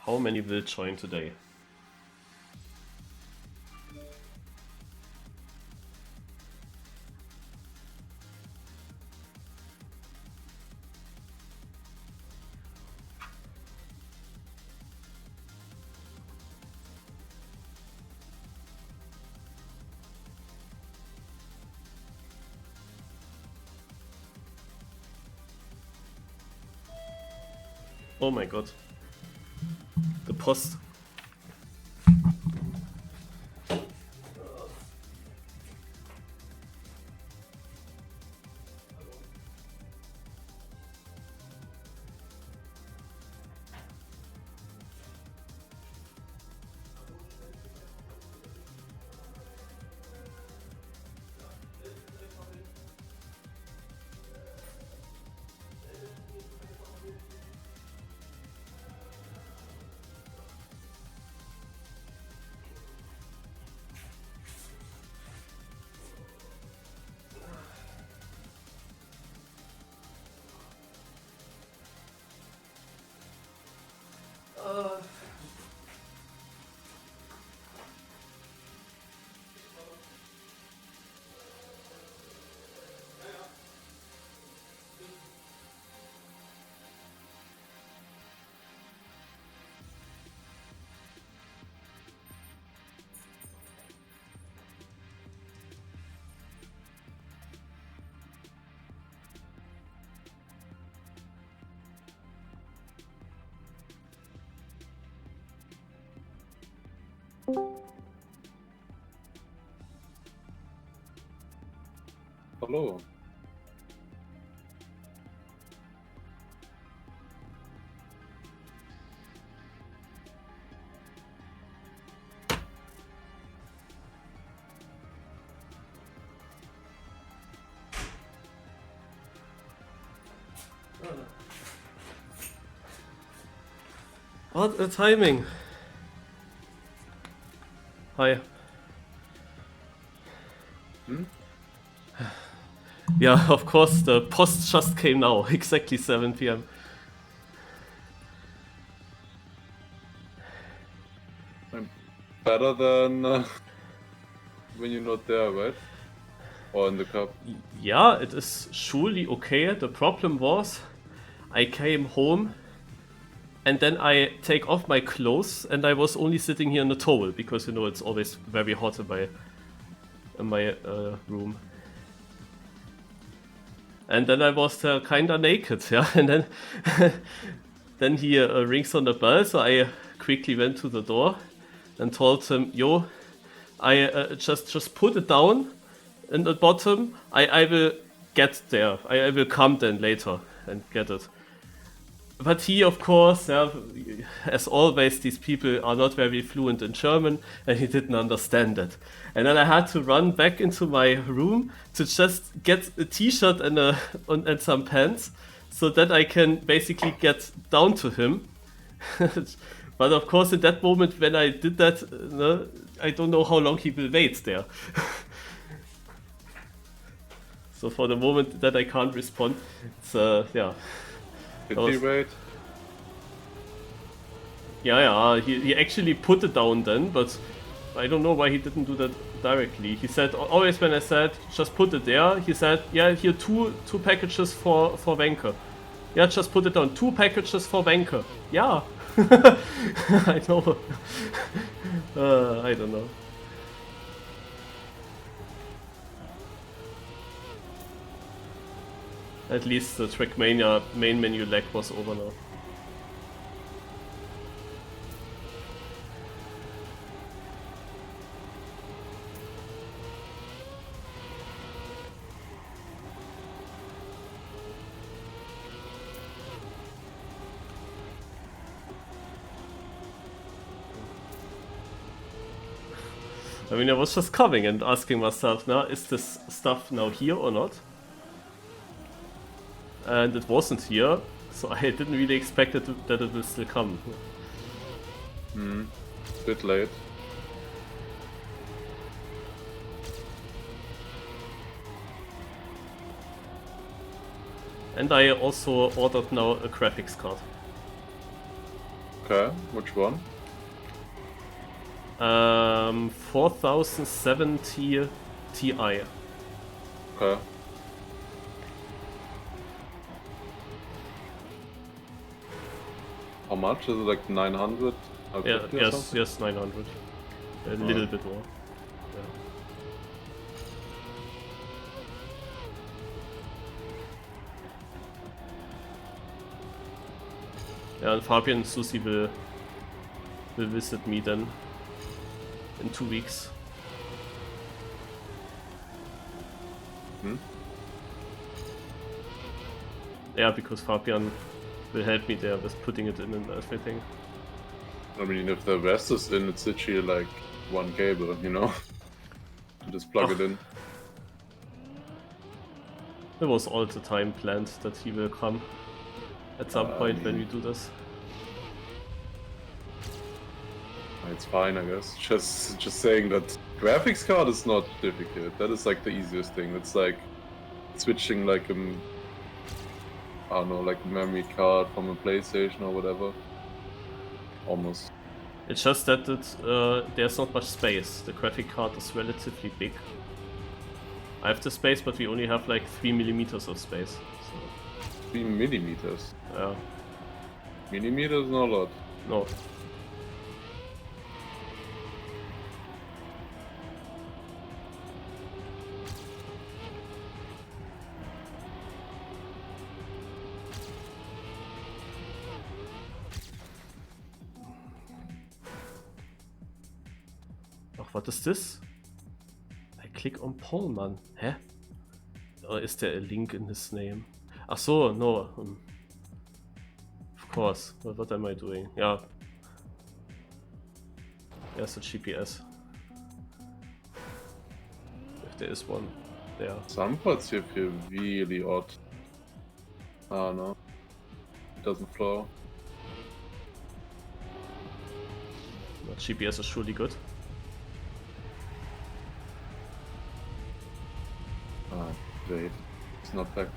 How many will join today? Oh my god. The post. Hallo. What a timing! Hi. Yeah, of course, the post just came now, exactly 7 p.m. I'm better than when you're not there, right? Or in the cup. Yeah, it is surely okay. The problem was, I came home and then I take off my clothes and I was only sitting here in a towel because you know it's always very hot in my room. And then I was kinda naked, yeah. And then then he rings on the bell, so I quickly went to the door and told him, "Yo, I just put it down in the bottom. I will get there. I will come then later and get it." But he, of course, as always, these people are not very fluent in German, and he didn't understand it. And then I had to run back into my room to just get a t-shirt and some pants, so that I can basically get down to him. But of course, in that moment when I did that, I don't know how long he will wait there. So for the moment that I can't respond, it's yeah. Did he wait? Yeah, he actually put it down then, but I don't know why he didn't do that directly. He said, always when I said, just put it there, he said, yeah, here two packages for Wenke. Yeah, just put it down, 2 packages for Wenke. Yeah. I know. I don't know. At least the Trackmania main menu lag was over now. I mean, I was just coming and asking myself, now, is this stuff now here or not? And it wasn't here, so I didn't really expect that it will still come. Bit late. And I also ordered now a graphics card. Okay, which one? 4070 Ti. Okay. How much? Is it like 900? Yeah, 50 or yes, something? yes, 900. A little bit more. Yeah, and Fabian and Susi will visit me then in 2 weeks. Hmm? Yeah, because Fabian will help me there with putting it in and everything. I mean, if the rest is in, it's literally like one cable, you know? To just plug it in. It was all the time planned that he will come at some point when we do this. It's fine, I guess. Just saying that graphics card is not difficult. That is like the easiest thing. It's like switching like I don't know, like a memory card from a PlayStation or whatever. Almost. It's just that there's not much space. The graphic card is relatively big. I have the space, but we only have like 3 millimeters of space. So. 3 millimeters? Yeah. Millimeters? Not a lot. No. Ach, what is this? I click on Paul, man. Hä? Or is there a link in his name? Ach so, no. Of course. What am I doing? Yeah. There's a GPS. If there is one there. Some parts here feel really odd. I don't know. It doesn't flow. But GPS is surely good. Wait. It's not back.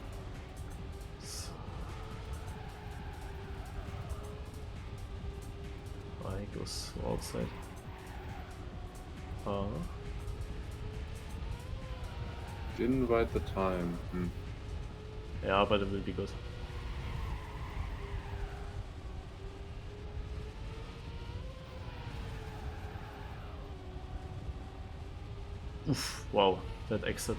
I goes outside. Didn't write the time. Yeah, but it will be good. Oof, wow, that exit.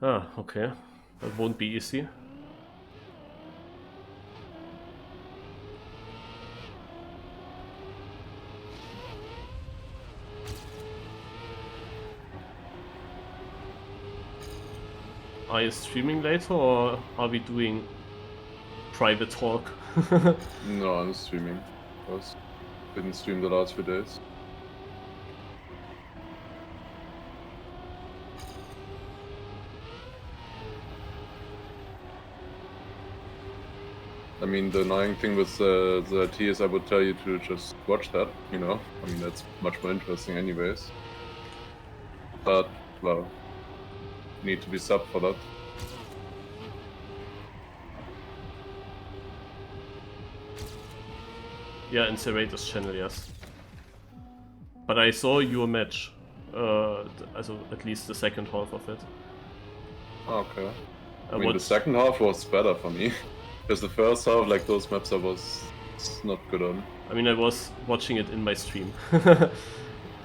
Ah, okay. That won't be easy. Are you streaming later or are we doing private talk? No, I'm streaming. Didn't stream the last few days. I mean, the annoying thing with the T is I would tell you to just watch that, you know? I mean, that's much more interesting anyways. But, well, you need to be sub for that. Yeah, in Serratus channel, yes. But I saw your match. Also at least the second half of it. Okay. I mean, the second half was better for me. Because the first half, like those maps I was not good on. I mean, I was watching it in my stream.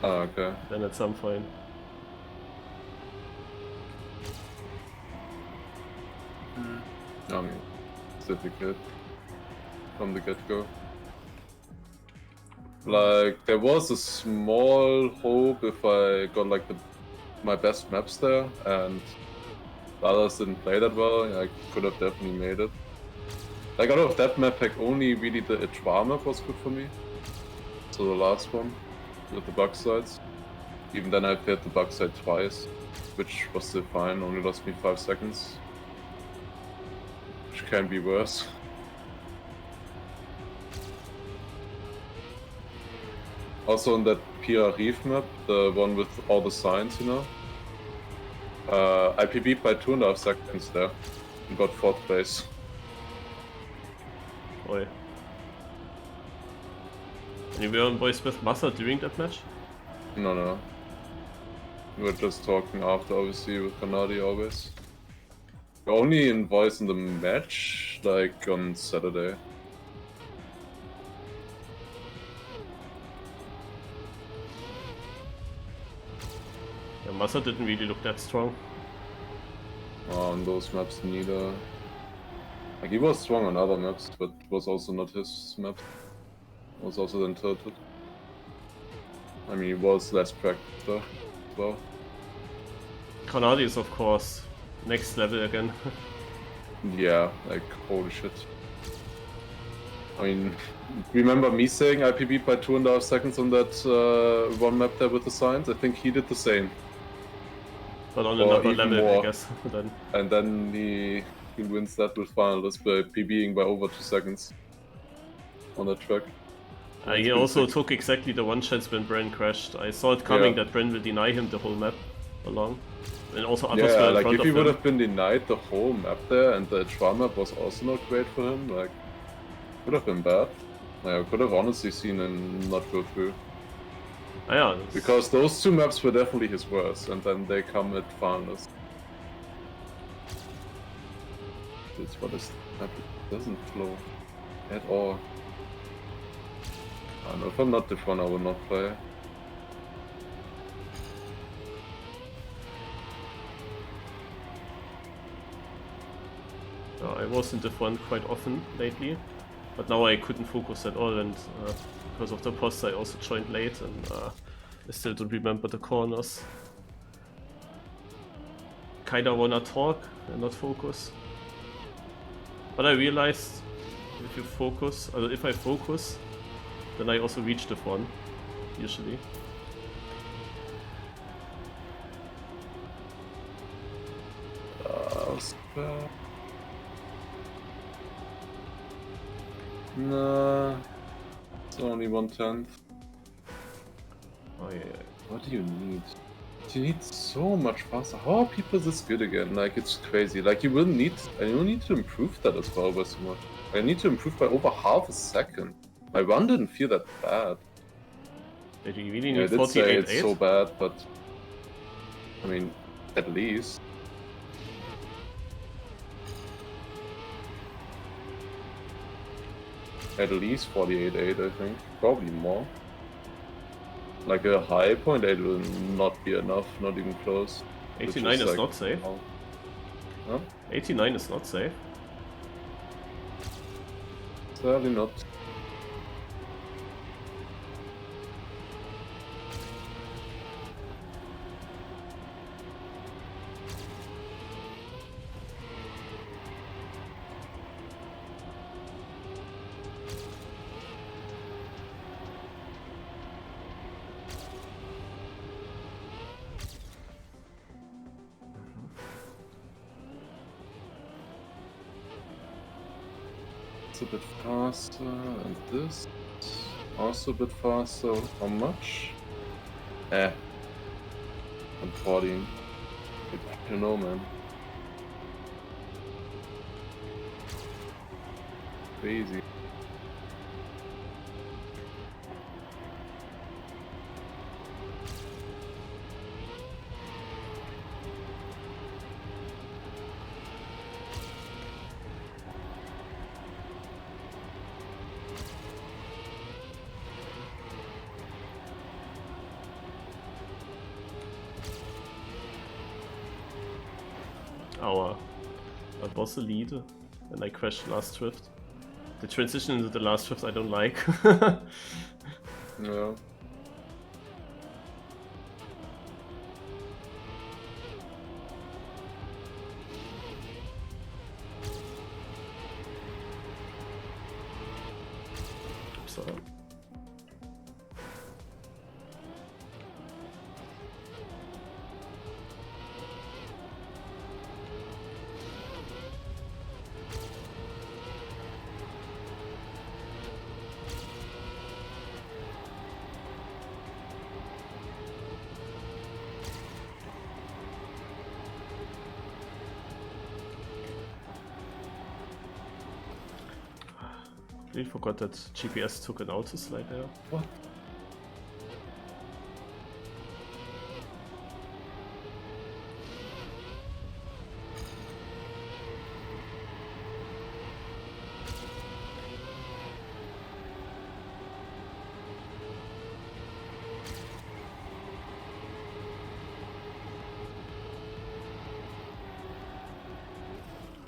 Okay. Then at some point. I mean, it's difficult from the get-go. Like, there was a small hope if I got like my best maps there, and the others didn't play that well, I could have definitely made it. Like, out of that map pack, only really the Echwa map was good for me. So the last one, with the bug sides. Even then I paired the bug side twice, which was still fine, only lost me 5 seconds. Which can be worse. Also on that PR Reef map, the one with all the signs, you know? I PB'd by 2.5 seconds there and got 4th place. Oi. And you were on voice with Massa during that match? No. We were just talking after, obviously, with Kanadi always. We're only in voice in the match, like on Saturday. Yeah, Massa didn't really look that strong. On those maps neither. Like he was strong on other maps, but it was also not his map. It was also then tilted. I mean, he was less practiced though, as well. Kanadi is of course next level again. Yeah, like holy shit. I mean, remember me saying I PB'd by 2.5 seconds on that one map there with the signs? I think he did the same. But on Or another even level, more. I guess. Then. And then he wins that with finalists by PBing by over 2 seconds on that track. He also took exactly the one chance when Bren crashed. I saw it coming that Bren will deny him the whole map along. And also others were in like front if of he him. would have been denied the whole map there and the trial map was also not great for him, like, would have been bad. Like, I could have honestly seen him not go through. Yeah, because those two maps were definitely his worst, and then they come at finalists. It's what is map? It doesn't flow at all. I don't know, if I'm not Div1, I will not play. I was in Div1 quite often lately, but now I couldn't focus at all, and because of the post I also joined late, and I still don't remember the corners. Kinda wanna talk and not focus. But I realized if you focus, if I focus, then I also reach Div1, usually. Nah, it's only 1/10. Oh yeah. What do you need? You need so much faster. How are people this good again? Like, it's crazy. Like, you will need to improve that as well by so much. I need to improve by over half a second. My run didn't feel that bad. Did you really need I did say it's 48.8? so bad, but I mean, at least. At least 48.8, I think. Probably more. Like a high 0.8 will not be enough, not even close. 89 is like, not safe. Huh? 89 is not safe. Sadly not. It's a bit faster, and this also a bit faster. How much? I'm 14. I don't know, man. Crazy. I was the lead and I crashed last drift. The transition into the last drift I don't like. Yeah. So. Completely forgot that GPS took an auto slide there. What?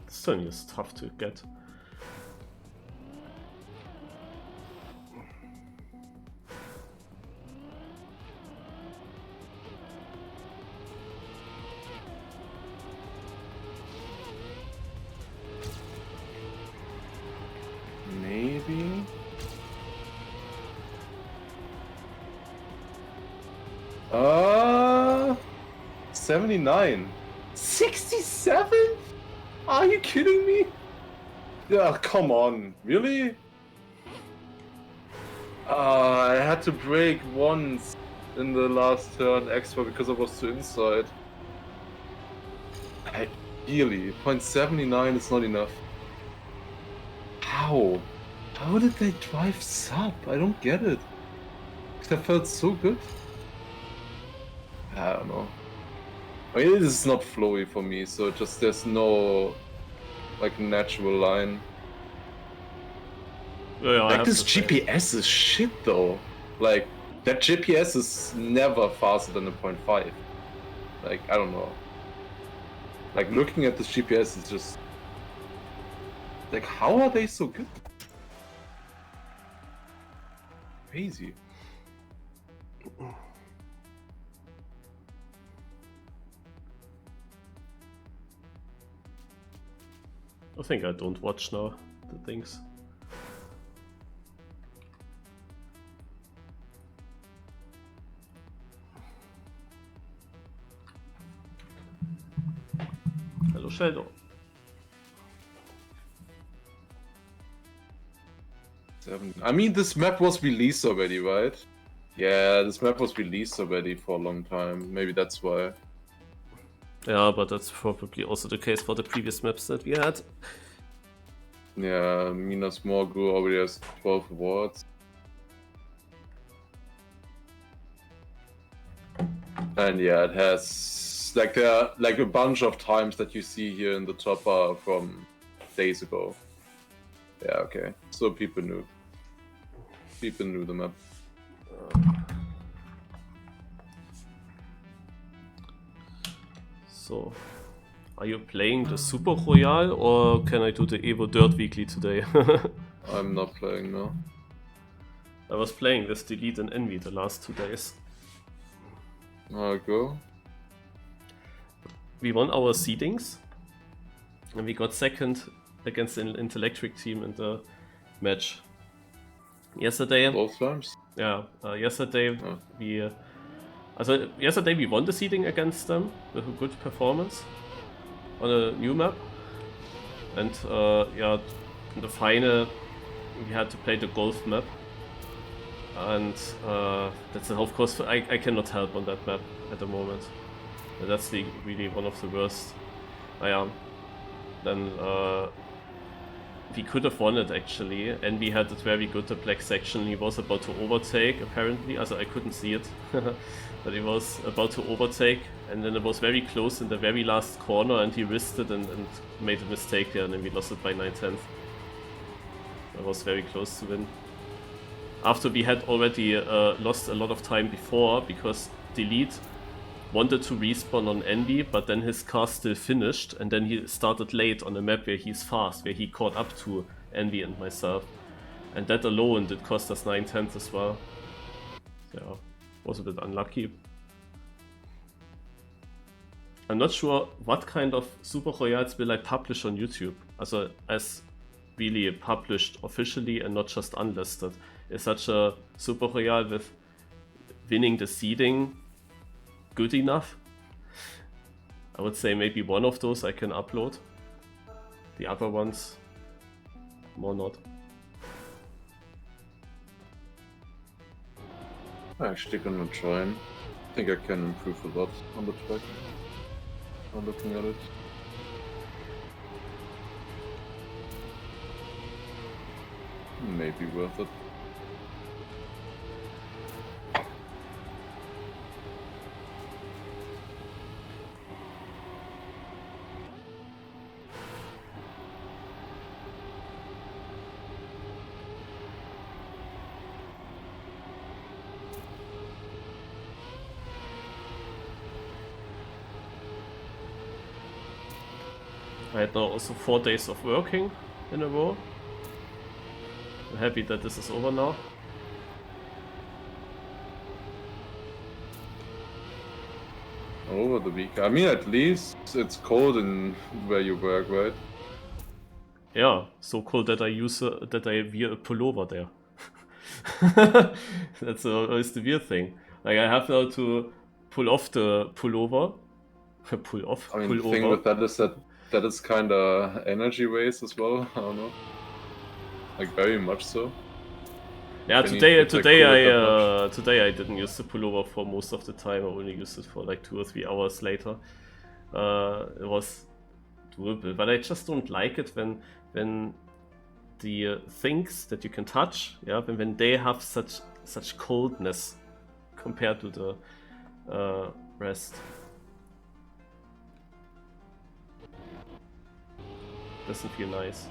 This turn is tough to get. Maybe? Uh, 79. 67? Are you kidding me? Yeah, come on. Really? I had to break once in the last turn extra because I was too inside. Really, 0.79 is not enough. How? How did they drive sub? I don't get it. That felt so good. I don't know. I mean, it is not flowy for me, so just there's no like natural line. Yeah, like this GPS is shit though. Like that GPS is never faster than a 0.5. Like I don't know. Like looking at this GPS is just like how are they so good? Crazy. I think I don't watch now the things. Hello, Shadow. 7. I mean, this map was released already, right? Yeah, this map was released already for a long time. Maybe that's why. Yeah, but that's probably also the case for the previous maps that we had. Yeah, Minas Morgul already has 12 awards. And yeah, it has like there are like a bunch of times that you see here in the top are from days ago. Yeah, okay. So people knew. People knew the map. So, are you playing the Super Royale or can I do the Evo Dirt Weekly today? I'm not playing now. I was playing this Delete and Envy the last 2 days. Go. We won our seedings and we got second against the Intellectric team in the match. Yesterday, Both times? yeah, yesterday Oh. yesterday we won the seeding against them with a good performance on a new map, and yeah, in the final we had to play the golf map, and that's of course I cannot help on that map at the moment. That's really one of the worst. Then we could have won it actually, and we had it very good, the black section. He was about to overtake apparently, also I couldn't see it, but he was about to overtake, and then it was very close in the very last corner and he risked it and made a mistake there, and then we lost it by 9/10. It was very close to win. After we had already lost a lot of time before, because Delete wanted to respawn on Envy, but then his car still finished, and then he started late on a map where he's fast, where he caught up to Envy and myself. And that alone did cost us 9/10 as well. Yeah, was a bit unlucky. I'm not sure what kind of Super Royals will I publish on YouTube. Also, as really published officially and not just unlisted. Is such a Super Royale with winning the seeding good enough? I would say maybe one of those I can upload. The other ones, more not. I'm actually gonna try and I think I can improve a lot on the track. I'm looking at it. 9 maybe worth it. I had now also 4 days of working in a row. I'm happy that this is over now. Over the week. I mean, at least it's cold in where you work, right? Yeah, so cold that I wear a pullover there. That's always the weird thing. Like I have now to pull off the pullover. Pull off. I mean, pull the thing over. with that is that is kind of energy waste as well. I don't know. Like very much so. Yeah, Can you today like, cool it that much? today I didn't use the pullover for most of the time. I only used it for like 2 or 3 hours later. It was doable, but I just don't like it when the things that you can touch, yeah, when they have such coldness compared to the rest. Doesn't feel nice.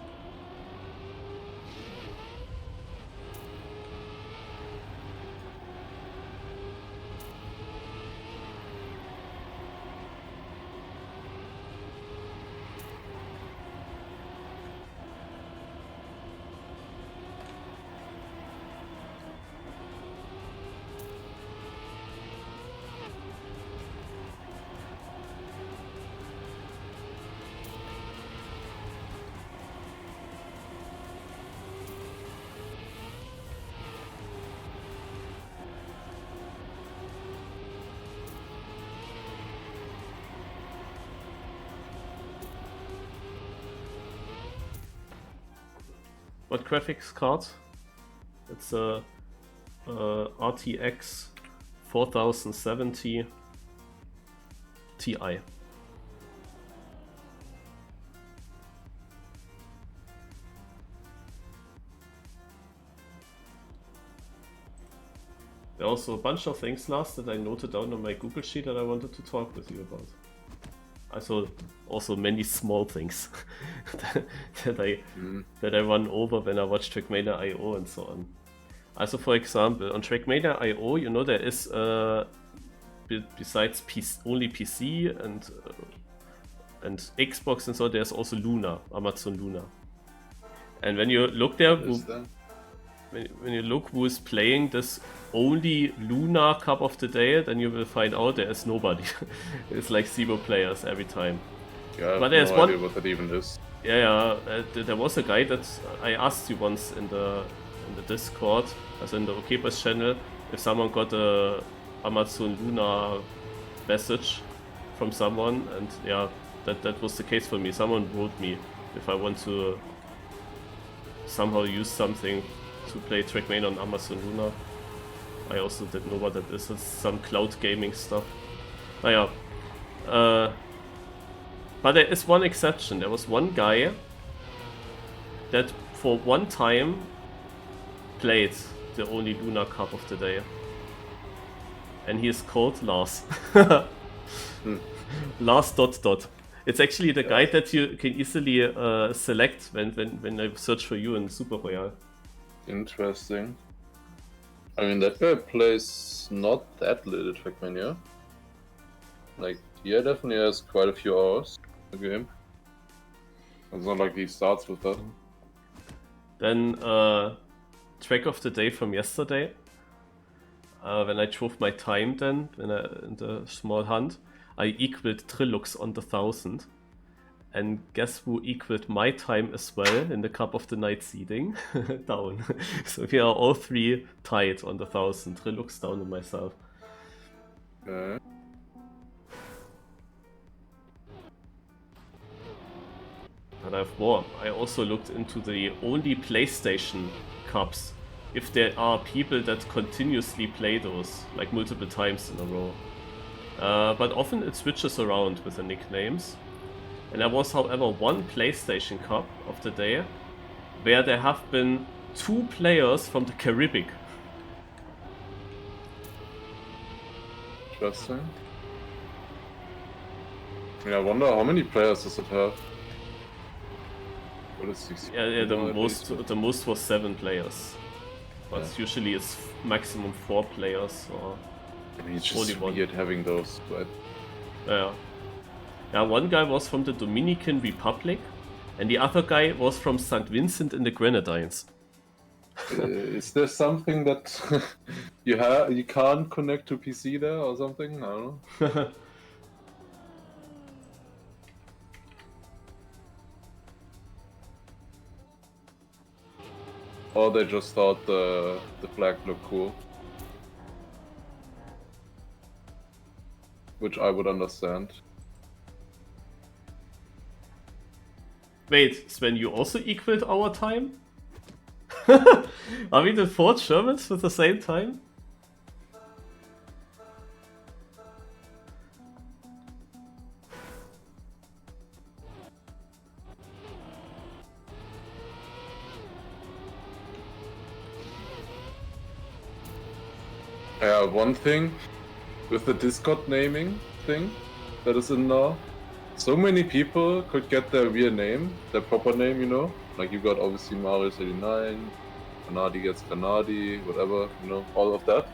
What graphics card? It's a RTX 4070 Ti. There are also a bunch of things, Lars, that I noted down on my Google Sheet that I wanted to talk with you about. Also many small things that I run over when I watch Trackmania IO and so on. Also, for example, on Trackmania IO, you know, there is besides only PC and Xbox and so, there's also Luna, Amazon Luna. And when you look there, when you look who is playing this only Luna Cup of the Day, then you will find out there is nobody. It's like 0 players every time. Yeah, but there's no idea what that even is. Yeah, there was a guy that I asked you once in the Discord, as in the OK-Boi channel, if someone got a Amazon Luna message from someone, and yeah, that was the case for me. Someone wrote me if I want to somehow use something to play Trackmania on Amazon Luna. I also didn't know what that is. It's some cloud gaming stuff. Naja. But there is one exception. There was one guy that for one time played the only Luna Cup of the Day. And he is called Lars. Lars ... It's actually the guy that you can easily select when I search for you in Super Royale. Interesting. I mean, that guy plays not that little Trackmania. Like, yeah, definitely has quite a few hours in the game. It's not like he starts with that. Then, track of the day from yesterday. When I drove my time then, in the small hunt, I equaled Trilux on the 1000. And guess who equaled my time as well in the Cup of the Night seeding? Down. So we are all 3 tied on the 1000. Trilux down and myself. Okay. But I have more. I also looked into the only PlayStation Cups. If there are people that continuously play those, like multiple times in a row. But often it switches around with the nicknames. And there was, however, one PlayStation Cup of the day where there have been 2 players from the Caribbean. Interesting. I mean, I wonder how many players does it have? What is 16? Yeah, the most was 7 players. But Yeah. usually it's maximum 4 players or I mean, it's just 41. weird having those, right? Yeah. Yeah, one guy was from the Dominican Republic, and the other guy was from St. Vincent in the Grenadines. Is there something that you can't connect to PC there or something? I don't know. Or they just thought the flag looked cool. Which I would understand. Wait, Sven, you also equaled our time? Are we the 4 Germans with the same time? Yeah, one thing with the Discord naming thing that is in now, so many people could get their real name, their proper name, you know? Like you got obviously Marius89, Kanadi gets Kanadi, whatever, you know, all of that.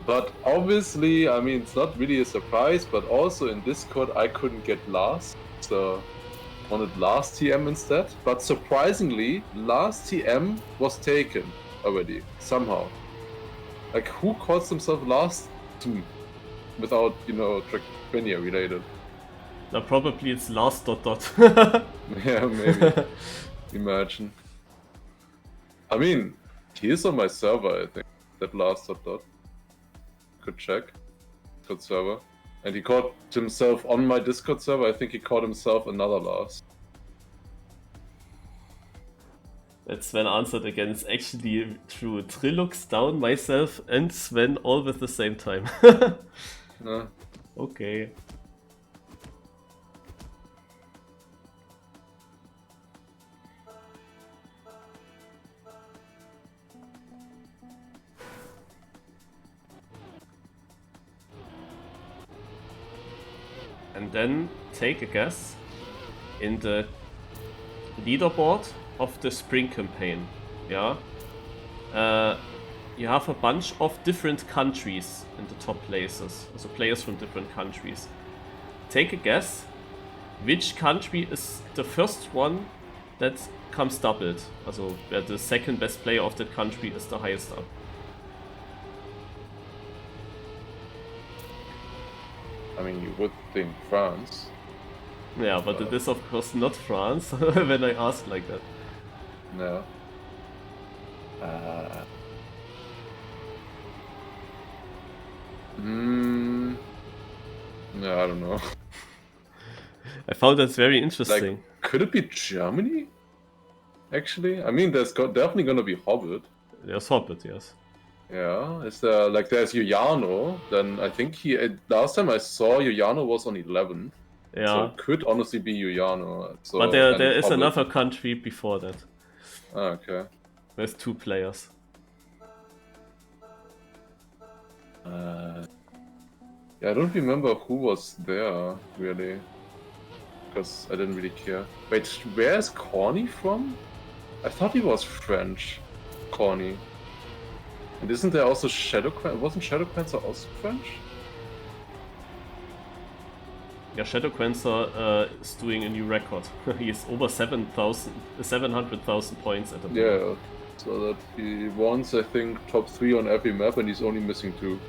But obviously, I mean, it's not really a surprise, but also in Discord I couldn't get Lars, so I wanted Lars TM instead. But surprisingly, Lars TM was taken already, somehow. Like, who calls himself Lars TM without, you know, Trackmania related? Now probably it's last ... Yeah, maybe. Imagine. I mean, he is on my server, I think, that Lars ... Could check. Discord server. And he called himself on my Discord server, I think he called himself another Lars. That Sven answered again. It's actually true. Trilux down, myself and Sven all with the same time. Yeah. Okay. And then take a guess in the leaderboard of the spring campaign. Yeah. You have a bunch of different countries in the top places. So players from different countries. Take a guess which country is the first one that comes doubled. Also where the second best player of that country is the highest up. I mean, you would think France. Yeah, but it is of course not France when I ask like that. No. No, I don't know. I found that very interesting. Like, could it be Germany? Actually, I mean, there's definitely gonna be Hobbit. There's Hobbit, yes. Yeah, is there like there's Giuliano? Then I think last time I saw Giuliano was on 11. Yeah. So it could honestly be Giuliano. So, but there is Hobbit. another country before that. Ah, okay. There's 2 players. Yeah, I don't remember who was there really, because I didn't really care. Wait, where is Corny from? I thought he was French. Corny. And isn't there also wasn't Shadowquencer also French? Yeah, Shadowquencer is doing a new record. He is over 700,000 points at the moment. Yeah, so that he wants, I think, top 3 on every map, and he's only missing 2,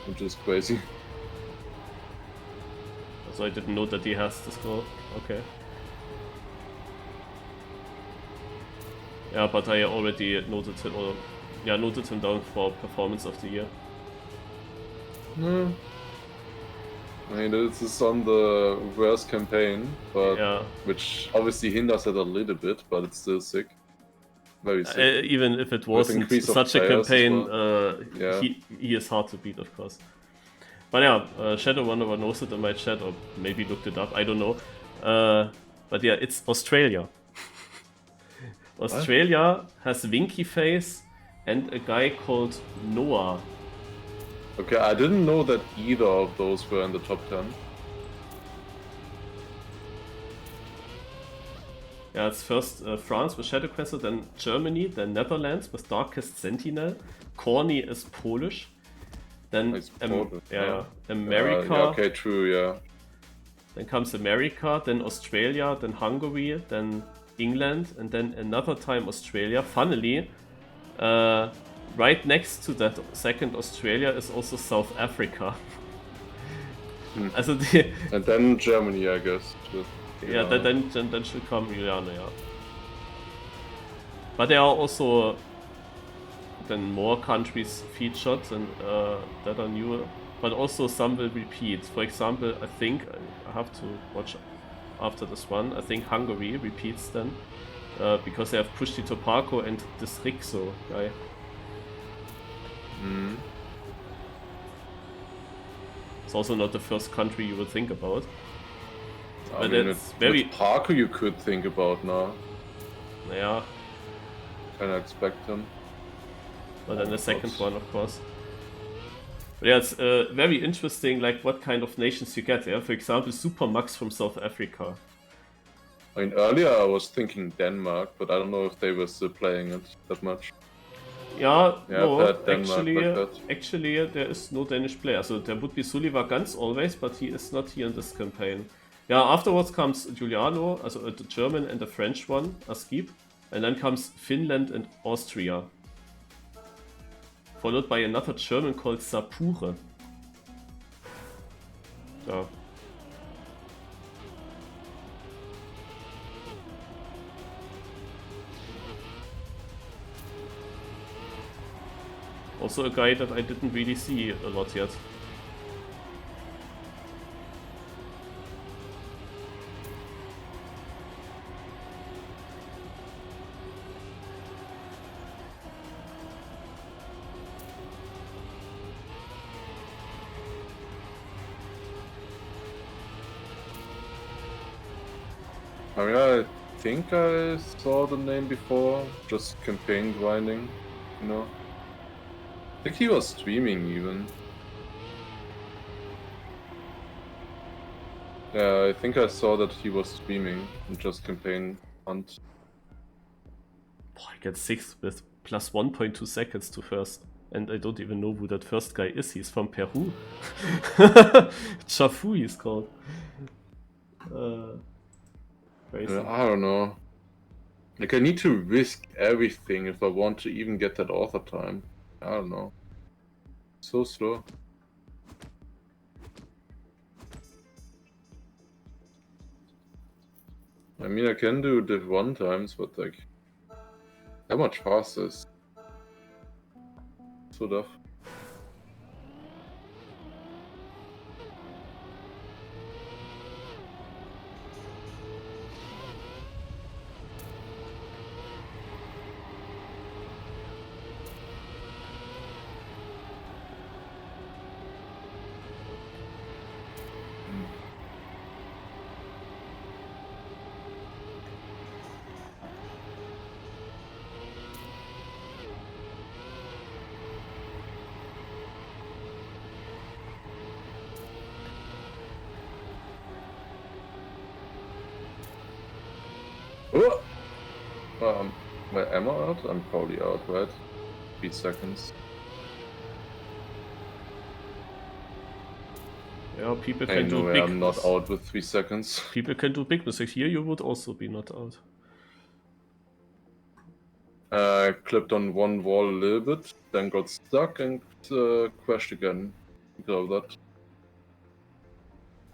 which is crazy. So I didn't know that he has the score. Okay. Yeah, but I already noted him down for performance of the year. No. I mean, this is on the worst campaign, but yeah. Which obviously hinders it a little bit, but it's still sick. Very sick. Even if it wasn't such a campaign, well. Yeah. he is hard to beat, of course. But yeah, Shadow Wanderer knows it in my chat, or maybe looked it up, I don't know. But yeah, it's Australia. Australia has Winky Face and a guy called Noah. Okay, I didn't know that either of those were in the top 10. Yeah, it's first France with Shadow Crystal, then Germany, then Netherlands with Darkest Sentinel. Corny is Polish. Then It's Polish, yeah, America. Yeah, okay, true, yeah. Then comes America, then Australia, then Hungary, then England, and then another time Australia. Funnily, right next to that second Australia is also South Africa. Also die, And then Germany, I guess. yeah, then should come Juliana, yeah. But there are also then more countries featured and that are new, but also some will repeat. For example, I think I have to watch after this one. I think Hungary repeats then because they have Pushti Topako and this Rixo guy. It's also not the first country you would think about. I But mean, it's very Parker you could think about now. Yeah. Kinda expect him. But then the second one, of course. But yeah, it's very interesting, like what kind of nations you get. Yeah, for example, Supermax from South Africa. I mean, earlier I was thinking Denmark, but I don't know if they were still playing it that much. Yeah, no, actually, there is no Danish player. So there would be Sullivan Gans always, but he is not here in this campaign. Yeah, afterwards comes Giuliano, also the German and the French one, Askip. And then comes Finland and Austria. Followed by another German called Sapure. Yeah. Also a guy that I didn't really see a lot yet. I mean, I think I saw the name before, just campaign grinding, you know. I think he was streaming even. Yeah, I think I saw that he was streaming and just campaign hunt. I get 6 with plus 1.2 seconds to first. And I don't even know who that first guy is. He's from Peru. Chafu he's called. Crazy. I don't know. Like, I need to risk everything if I want to even get that author time. I don't know. So slow. I mean, I can do Div 1 times, but like, how much faster is so tough. Oh! Am I out? I'm probably out, right? 3 seconds. Yeah, people can do big. I'm not out with 3 seconds. People can do big mistakes. Here you would also be not out. I clipped on one wall a little bit, then got stuck and crashed again. Because of that.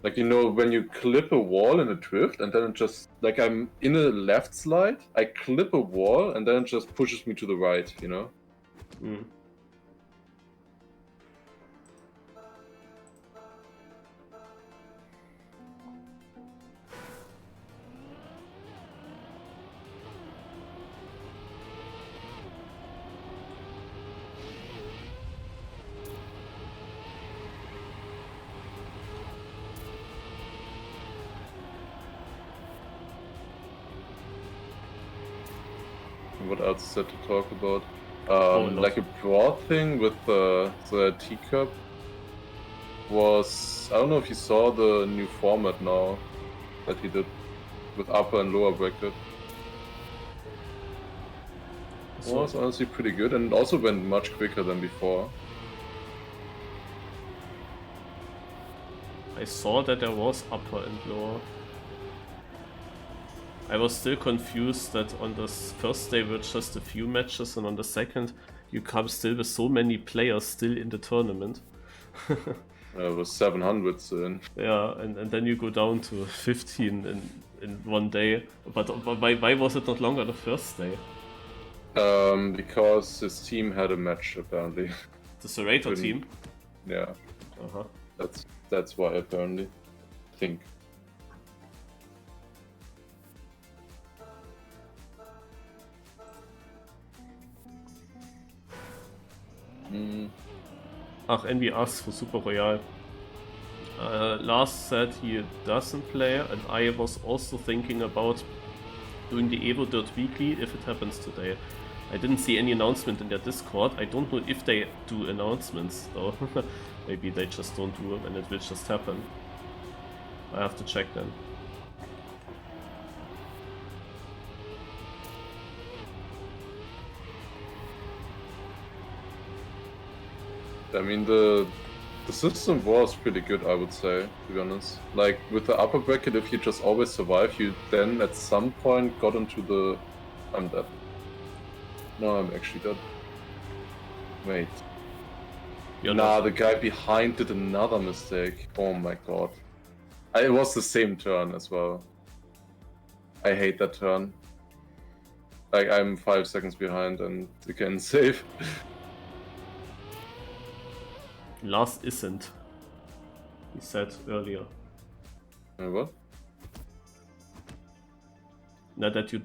Like, you know, when you clip a wall in a drift and then it just, like, I'm in a left slide, I clip a wall and then it just pushes me to the right, you know? what else is there to talk about? lot. Like a broad thing with the teacup was, I don't know if you saw the new format now that he did with upper and lower bracket. It was honestly pretty good, and it also went much quicker than before. I saw that there was upper and lower. I was still confused that on the first day were just a few matches, and on the second you come still with so many players still in the tournament. It was 700 soon. Yeah, and then you go down to 15 in one day. But why was it not longer the first day? Because his team had a match apparently. The Serrator team? Yeah. Uh-huh. That's why apparently. I think. Envy asks for Super Royale. Lars said he doesn't play, and I was also thinking about doing the Evo Dirt Weekly if it happens today. I didn't see any announcement in their Discord. I don't know if they do announcements though. Maybe they just don't do it and it will just happen. I have to check then. I mean, the system was pretty good, I would say, to be honest. Like, with the upper bracket, if you just always survive, you then at some point got into the... I'm dead. No, I'm actually dead. Wait. Nah, the guy behind did another mistake. Oh my god. It was the same turn as well. I hate that turn. Like, I'm 5 seconds behind and you can save. Lars isn't. He said earlier. What? No, that you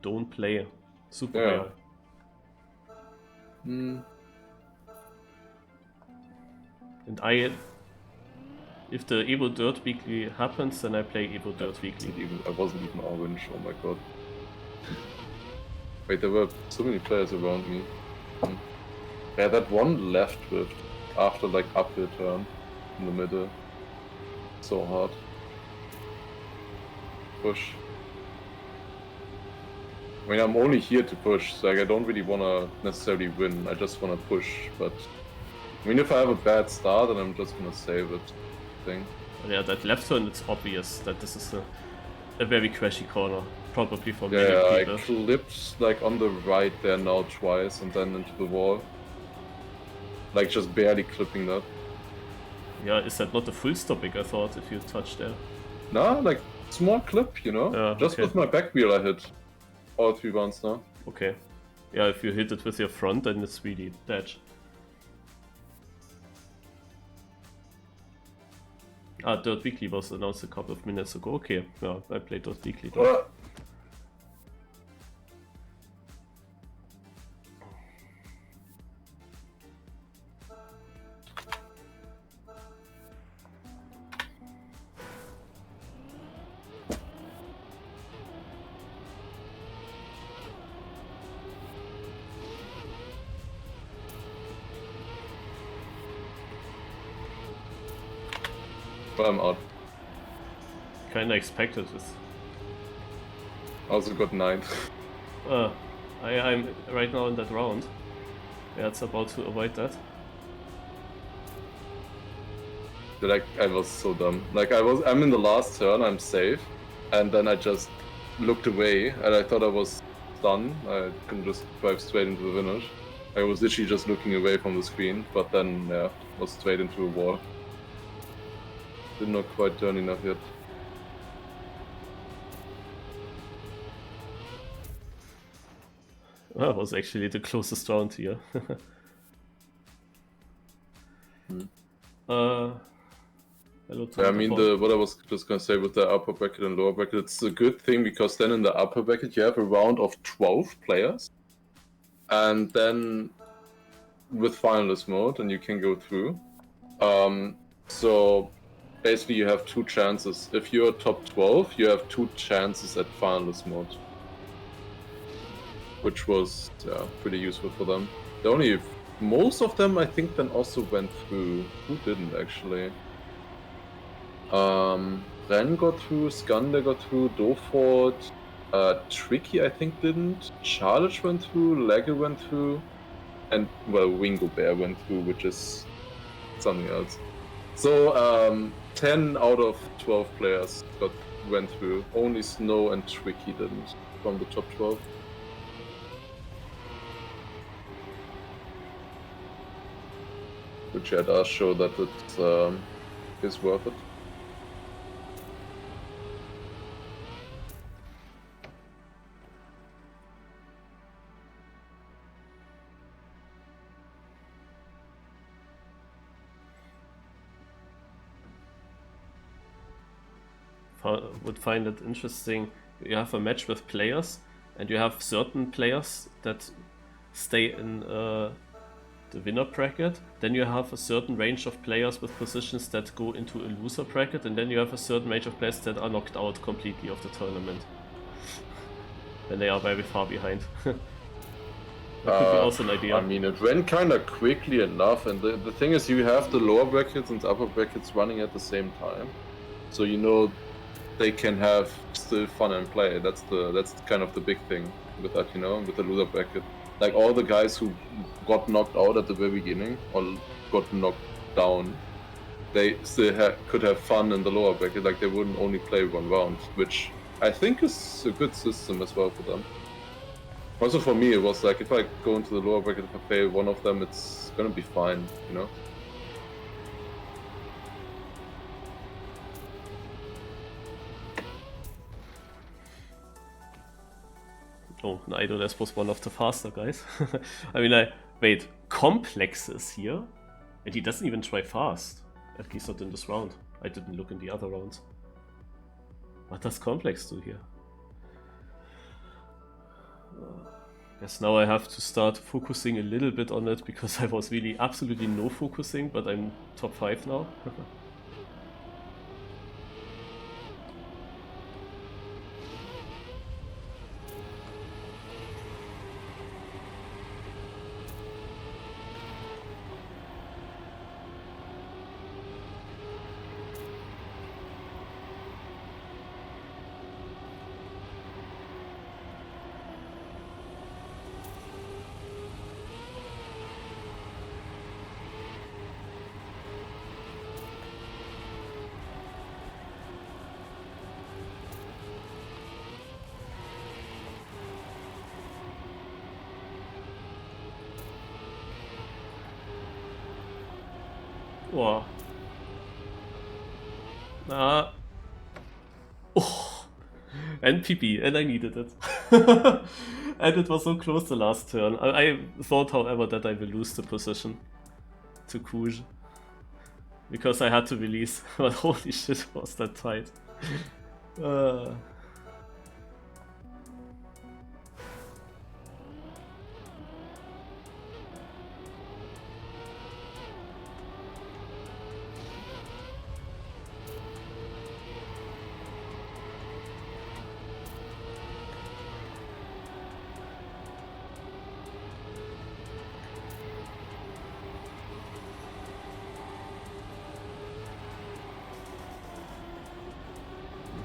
don't play Super Royale. And if the Evo Dirt Weekly happens, then I play Evo Dirt Weekly. I wasn't even orange, oh my god. Wait, there were so many players around me. Yeah, that one left with after like uphill turn in the middle. So hard. Push. I mean, I'm only here to push, so like, I don't really want to necessarily win, I just want to push, but... I mean, if I have a bad start, then I'm just gonna save it, I think. Yeah, that left turn, it's obvious that this is a very crashy corner, probably for many people. I clipped like on the right there now twice and then into the wall. Like just barely clipping that. Yeah, is that not a full stopping, I thought, if you touch there? Nah, like small clip, you know? Yeah, just with my back wheel I hit all 3 rounds now. Okay. Yeah, if you hit it with your front, then it's really dead. Dirt Weekly was announced a couple of minutes ago. Okay, yeah, I played Dirt Weekly. I'm out. Kinda expected this. Also got 9. I'm right now in that round. Yeah, it's about to avoid that. Like, I was so dumb. Like, I'm in the last turn, I'm safe, and then I just looked away, and I thought I was done. I can just drive straight into the finish. I was literally just looking away from the screen, but then, yeah, was straight into a wall. Did not quite turn enough yet. That was actually the closest round here. Hello, yeah, I mean, what I was just gonna say with the upper bracket and lower bracket, it's a good thing because then in the upper bracket you have a round of 12 players, and then with finalist mode, and you can go through. So basically you have 2 chances. If you're top 12, you have 2 chances at finalist mode. which was pretty useful for them. Most of them I think then also went through. Who didn't actually? Ren got through, Skander got through, Dofort, Tricky I think didn't, Charlotte went through, Legge went through, and well, Wingo Bear went through, which is something else. So 10 out of 12 players went through. Only Snow and Tricky didn't from the top 12. Which does show that it is worth it. Would find it interesting. You have a match with players, and you have certain players that stay in the winner bracket. Then you have a certain range of players with positions that go into a loser bracket, and then you have a certain range of players that are knocked out completely of the tournament. And they are very far behind. That could be also an idea. I mean, it went kind of quickly enough, and the thing is, you have the lower brackets and the upper brackets running at the same time, so you know they can have still fun and play. That's kind of the big thing with that, you know, with the loser bracket. Like all the guys who got knocked out at the very beginning or got knocked down, they still could have fun in the lower bracket. Like they wouldn't only play one round, which I think is a good system as well for them. Also for me, it was like if I go into the lower bracket, if I fail one of them, it's gonna be fine, you know. Oh, Naido, that was one of the faster guys. I mean, wait, Complex is here? And he doesn't even try fast. At least not in this round. I didn't look in the other rounds. What does Complex do here? Guess now I have to start focusing a little bit on it, because I was really absolutely no focusing, but I'm top 5 now. Wow. Oh. And PP, and I needed it. And it was so close the last turn. I thought, however, that I will lose the position to Kuj. Because I had to release, but holy shit, was that tight.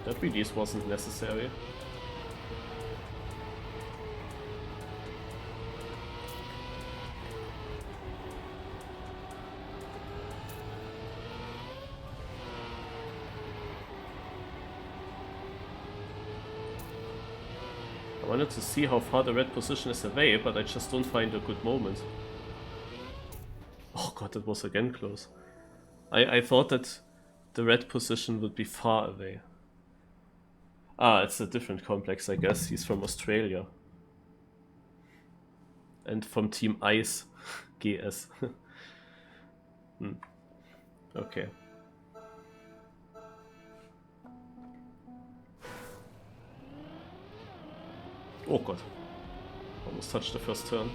That release wasn't necessary. I wanted to see how far the red position is away, but I just don't find a good moment. Oh god, that was again close. I thought that the red position would be far away. Ah, it's a different complex, I guess. He's from Australia. And from Team Ice GS. Okay. Oh god. Almost touched the first turn.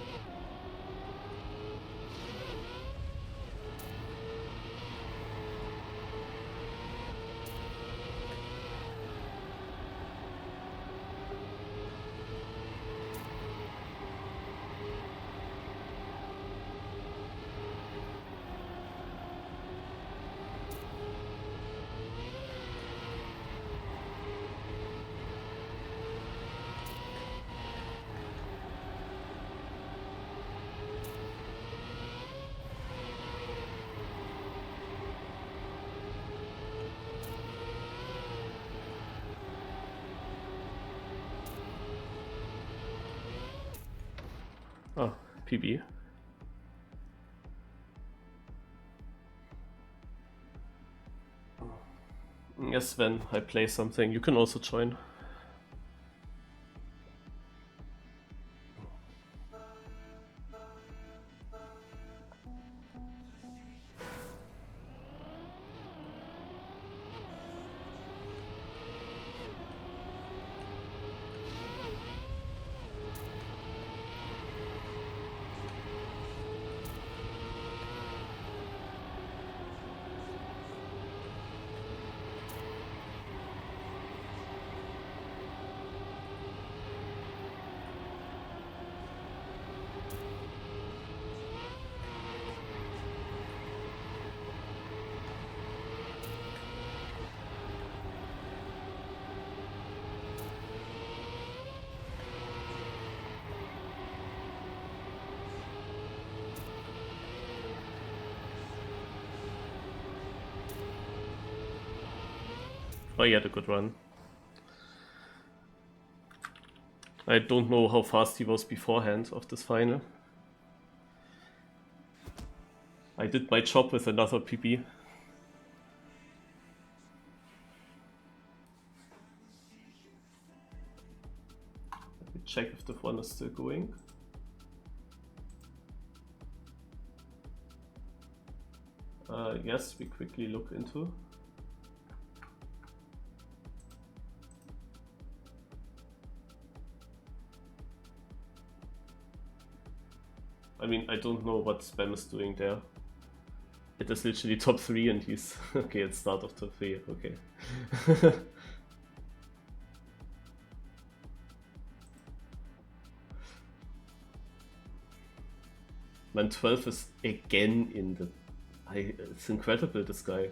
Oh, PB. Yes, when I play something, you can also join. Oh, he had a good run. I don't know how fast he was beforehand of this final. I did my job with another PB. Let me check if the one is still going. Yes, we quickly look into. I mean, I don't know what Spam is doing there. It is literally top 3 and he's... okay, it's start of top 3, okay. Man, 12 is again in the... it's incredible, this guy.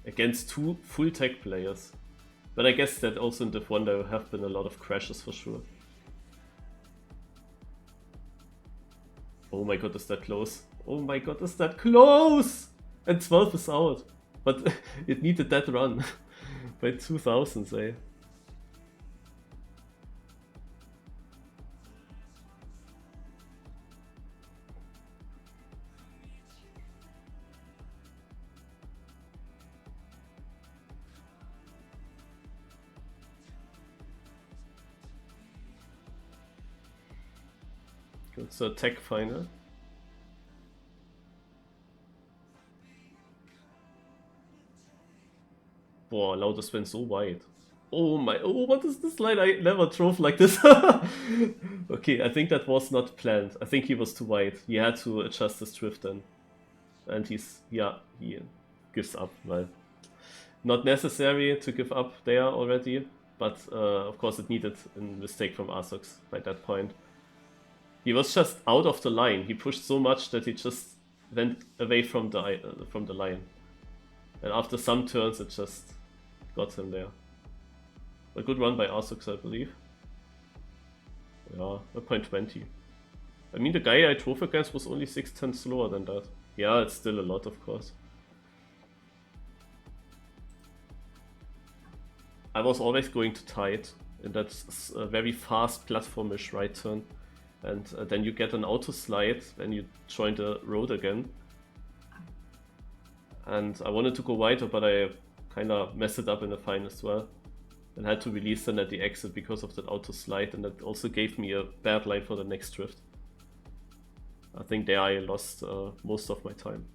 Against 2 full tech players. But I guess that also in Div 1 there have been a lot of crashes for sure. Oh my god, is that close? Oh my god, is that close? And 12 is out. But it needed that run. By 2000s, eh? It's a tech final. Boah, Loudest went so wide. Oh my, oh, what is this line? I never drove like this. Okay, I think that was not planned. I think he was too wide. He had to adjust his drift then. And he's, yeah, he gives up. Well, not necessary to give up there already. But of course it needed a mistake from Arsox by that point. He was just out of the line. He pushed so much that he just went away from the line. And after some turns, it just got him there. A good run by Arsox, I believe. Yeah, a 0.20. I mean, the guy I drove against was only 6/10 slower than that. Yeah, it's still a lot, of course. I was always going to tight in that very fast platformish right turn. And then you get an auto slide when you join the road again. And I wanted to go wider, but I kind of messed it up in the final as well. And had to release then at the exit because of that auto slide, and that also gave me a bad line for the next drift. I think there I lost most of my time.